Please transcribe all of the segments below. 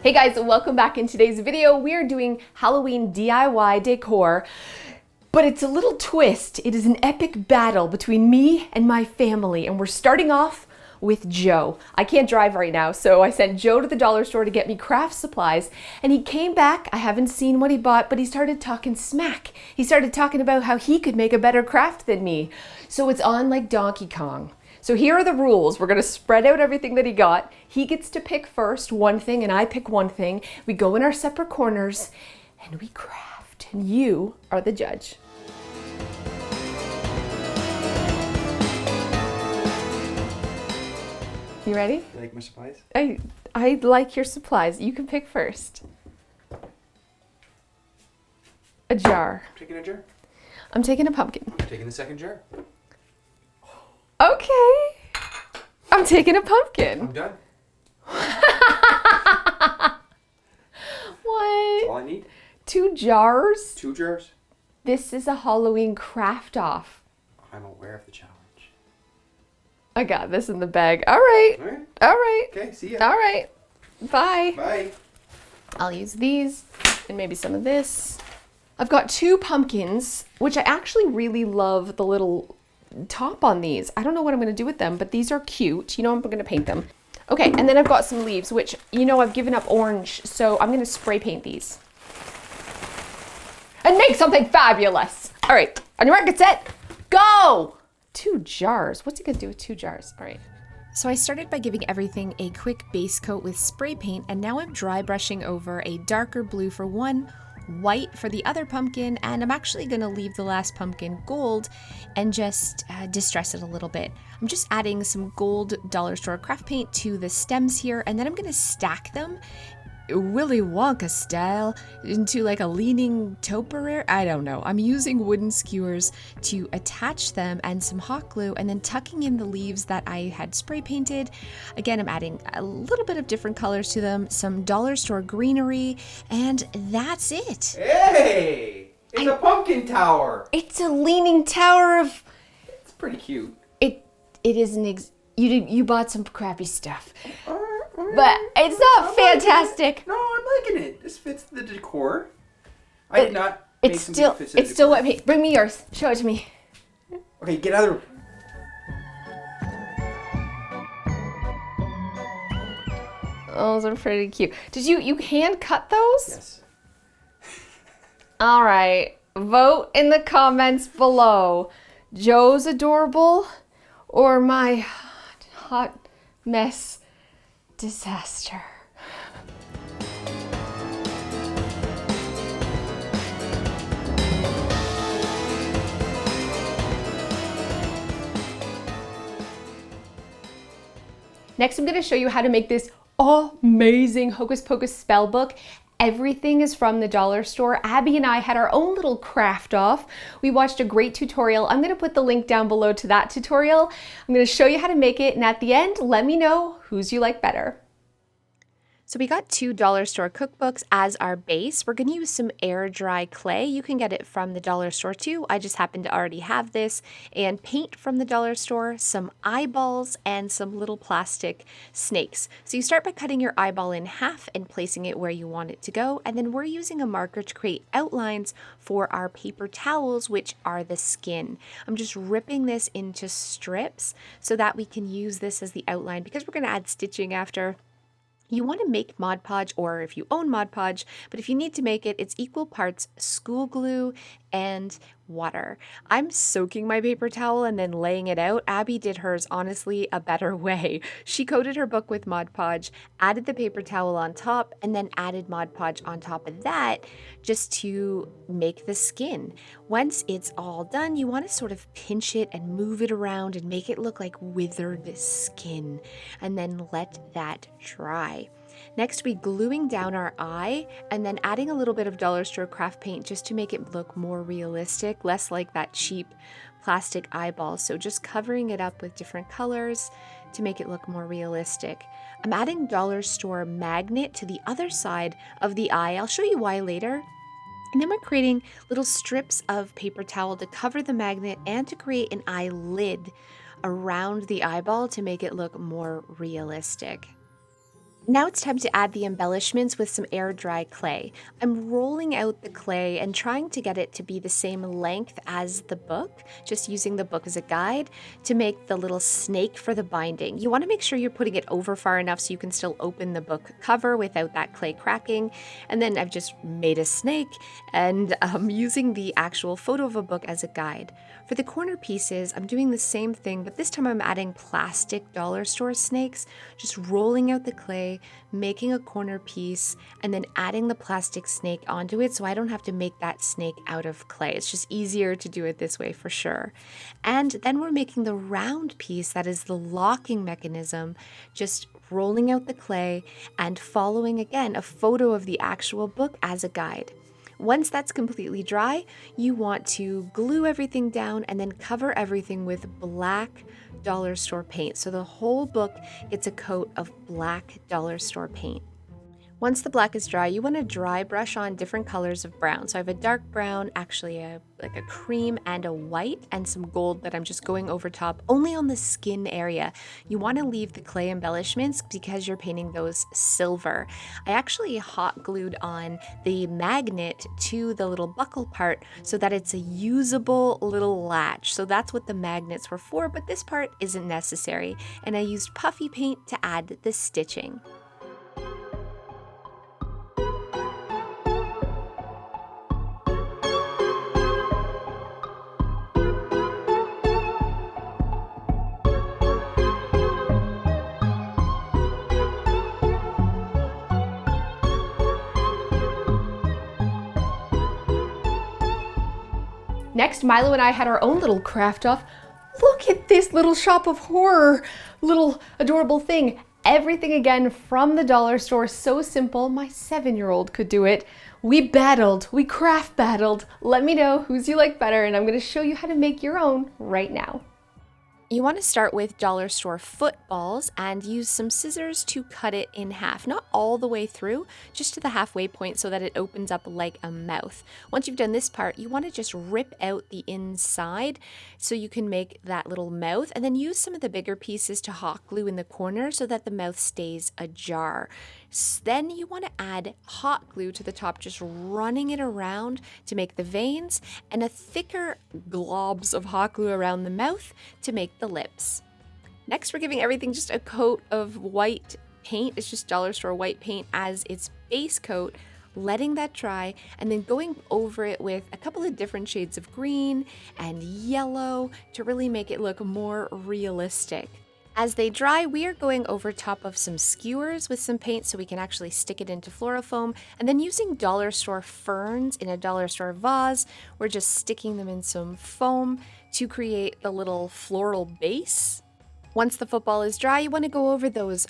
Hey guys, welcome back. In today's video, we are doing Halloween DIY decor, but it's a little twist. It is an epic battle between me and my family, and we're starting off with Joe. I can't drive right now, so I sent Joe to the dollar store to get me craft supplies, and he came back. I haven't seen what he bought, but he started talking smack. He started talking about how he could make a better craft than me. So it's on like Donkey Kong. So here are the rules. We're gonna spread out everything that he got. He gets to pick first one thing and I pick one thing. We go in our separate corners and we craft, and you are the judge. You ready? You like my supplies? I like your supplies. You can pick first. A jar. I'm taking a jar. I'm taking a pumpkin. I'm taking the second jar. Okay. I'm taking a pumpkin. I'm done. What? That's all I need. 2 jars? 2 jars. This is a Halloween craft off. I'm aware of the challenge. I got this in the bag. All right. All right. All right. Okay, see ya. All right. Bye. Bye. I'll use these and maybe some of this. I've got 2 pumpkins, which I actually really love the little top on these. I don't know what I'm going to do with them, but these are cute. You know, I'm going to paint them. Okay, and then I've got some leaves, which, you know, I've given up orange, so I'm going to spray paint these. And make something fabulous. All right, on your mark, get set, go! 2 jars. What's he going to do with 2 jars? All right. So I started by giving everything a quick base coat with spray paint, and now I'm dry brushing over a darker blue for one, white for the other pumpkin, and I'm actually going to leave the last pumpkin gold and just distress it a little bit. I'm just adding some gold dollar store craft paint to the stems here, and then I'm going to stack them Willy Wonka style into like a leaning topiary. I don't know. I'm using wooden skewers to attach them and some hot glue, and then tucking in the leaves that I had spray painted. Again, I'm adding a little bit of different colors to them, some dollar store greenery, and that's it. Hey! It's a pumpkin tower. It's a leaning tower of... It's pretty cute. It is an you bought some crappy stuff. But it's not fantastic. No, I'm liking it. This fits the decor. I did not. It's still wet paint. Bring me yours. Show it to me. Okay, get out of the room. Those are pretty cute. Did you hand cut those? Yes. All right. Vote in the comments below. Joe's adorable or my hot mess disaster. Next, I'm going to show you how to make this amazing Hocus Pocus spell book. Everything is from the dollar store. Abby and I had our own little craft off. We watched a great tutorial. I'm going to put the link down below to that tutorial. I'm going to show you how to make it, and at the end, let me know whose you like better. So we got 2 dollar store cookbooks as our base. We're going to use some air dry clay. You can get it from the dollar store too. I just happen to already have this. And paint from the dollar store, some eyeballs, and some little plastic snakes. So you start by cutting your eyeball in half and placing it where you want it to go. And then we're using a marker to create outlines for our paper towels, which are the skin. I'm just ripping this into strips so that we can use this as the outline, because we're going to add stitching after. You want to make Mod Podge, or if you own Mod Podge, but if you need to make it, it's equal parts school glue and water. I'm soaking my paper towel and then laying it out. Abby did hers honestly a better way. She coated her book with Mod Podge, added the paper towel on top, and then added Mod Podge on top of that just to make the skin. Once it's all done, you want to sort of pinch it and move it around and make it look like withered skin, and then let that dry. Next, we gluing down our eye and then adding a little bit of dollar store craft paint just to make it look more realistic, less like that cheap plastic eyeball. So just covering it up with different colors to make it look more realistic. I'm adding dollar store magnet to the other side of the eye. I'll show you why later. And then we're creating little strips of paper towel to cover the magnet and to create an eyelid around the eyeball to make it look more realistic. Now it's time to add the embellishments with some air dry clay. I'm rolling out the clay and trying to get it to be the same length as the book, just using the book as a guide to make the little snake for the binding. You want to make sure you're putting it over far enough so you can still open the book cover without that clay cracking. And then I've just made a snake and I'm using the actual photo of a book as a guide. For the corner pieces, I'm doing the same thing, but this time I'm adding plastic dollar store snakes, just rolling out the clay, making a corner piece, and then adding the plastic snake onto it so I don't have to make that snake out of clay. It's just easier to do it this way for sure. And then we're making the round piece that is the locking mechanism, just rolling out the clay and following again a photo of the actual book as a guide. Once that's completely dry, you want to glue everything down and then cover everything with black dollar store paint. So the whole book gets a coat of black dollar store paint. Once the black is dry, you want to dry brush on different colors of brown. So I have a dark brown, actually like a cream and a white, and some gold that I'm just going over top only on the skin area. You want to leave the clay embellishments because you're painting those silver. I actually hot glued on the magnet to the little buckle part so that it's a usable little latch. So that's what the magnets were for, but this part isn't necessary. And I used puffy paint to add the stitching. Next, Milo and I had our own little craft off. Look at this little shop of horror, little adorable thing. Everything again from the dollar store, so simple, my 7-year-old could do it. We battled, we craft battled. Let me know whose you like better and I'm gonna show you how to make your own right now. You want to start with dollar store footballs and use some scissors to cut it in half. Not all the way through, just to the halfway point so that it opens up like a mouth. Once you've done this part, you want to just rip out the inside so you can make that little mouth, and then use some of the bigger pieces to hot glue in the corner so that the mouth stays ajar. Then you want to add hot glue to the top, just running it around to make the veins, and a thicker globs of hot glue around the mouth to make the lips. Next, we're giving everything just a coat of white paint. It's just dollar store white paint as its base coat, letting that dry, and then going over it with a couple of different shades of green and yellow to really make it look more realistic. As they dry, we are going over top of some skewers with some paint so we can actually stick it into fluorofoam, and then using dollar store ferns in a dollar store vase, we're just sticking them in some foam to create the little floral base. Once the football is dry, you want to go over those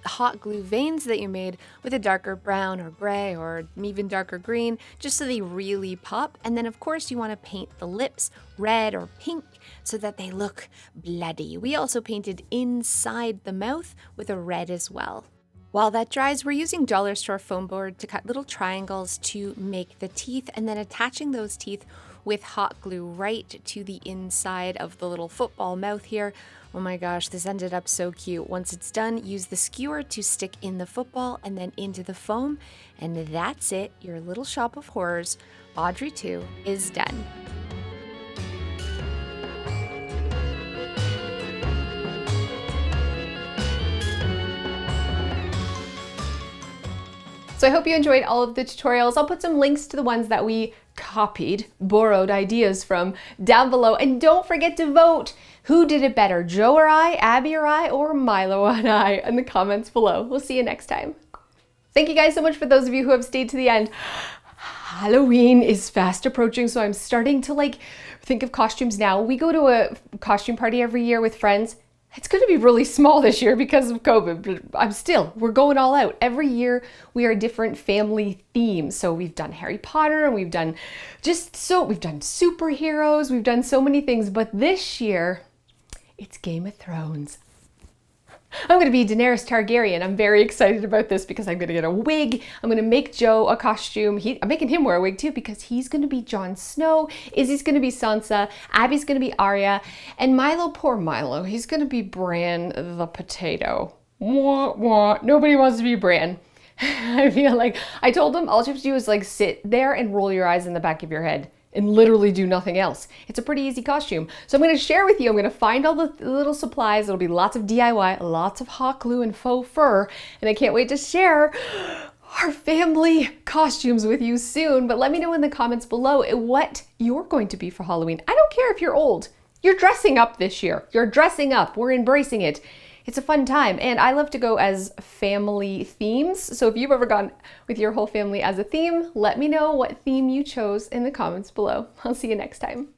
hot glue veins that you made with a darker brown or gray or even darker green, just so they really pop. And then of course you want to paint the lips red or pink so that they look bloody. We also painted inside the mouth with a red as well. While that dries, we're using dollar store foam board to cut little triangles to make the teeth, and then attaching those teeth with hot glue right to the inside of the little football mouth here. Oh my gosh, this ended up so cute. Once it's done, use the skewer to stick in the football and then into the foam. And that's it. Your little shop of horrors, Audrey 2, is done. So I hope you enjoyed all of the tutorials. I'll put some links to the ones that we copied, borrowed ideas from down below. And don't forget to vote. Who did it better, Joe or I, Abby or I, or Milo and I in the comments below. We'll see you next time. Thank you guys so much for those of you who have stayed to the end. Halloween is fast approaching, so I'm starting to think of costumes now. We go to a costume party every year with friends. It's going to be really small this year because of COVID, but we're going all out. Every year we are different family themes. So we've done Harry Potter and we've done superheroes, we've done so many things, but this year it's Game of Thrones. I'm going to be Daenerys Targaryen. I'm very excited about this because I'm going to get a wig. I'm going to make Joe a costume. I'm making him wear a wig too because he's going to be Jon Snow. Izzy's going to be Sansa. Abby's going to be Arya. And Milo, poor Milo, he's going to be Bran the potato. Wah, wah. Nobody wants to be Bran. I feel like I told them all you have to do is like sit there and roll your eyes in the back of your head and literally do nothing else. It's a pretty easy costume. So I'm going to share with you, I'm going to find all the little supplies. It'll be lots of DIY, lots of hot glue and faux fur. And I can't wait to share our family costumes with you soon. But let me know in the comments below what you're going to be for Halloween. I don't care if you're old. You're dressing up this year. You're dressing up. We're embracing it. It's a fun time, and I love to go as family themes. So if you've ever gone with your whole family as a theme, let me know what theme you chose in the comments below. I'll see you next time.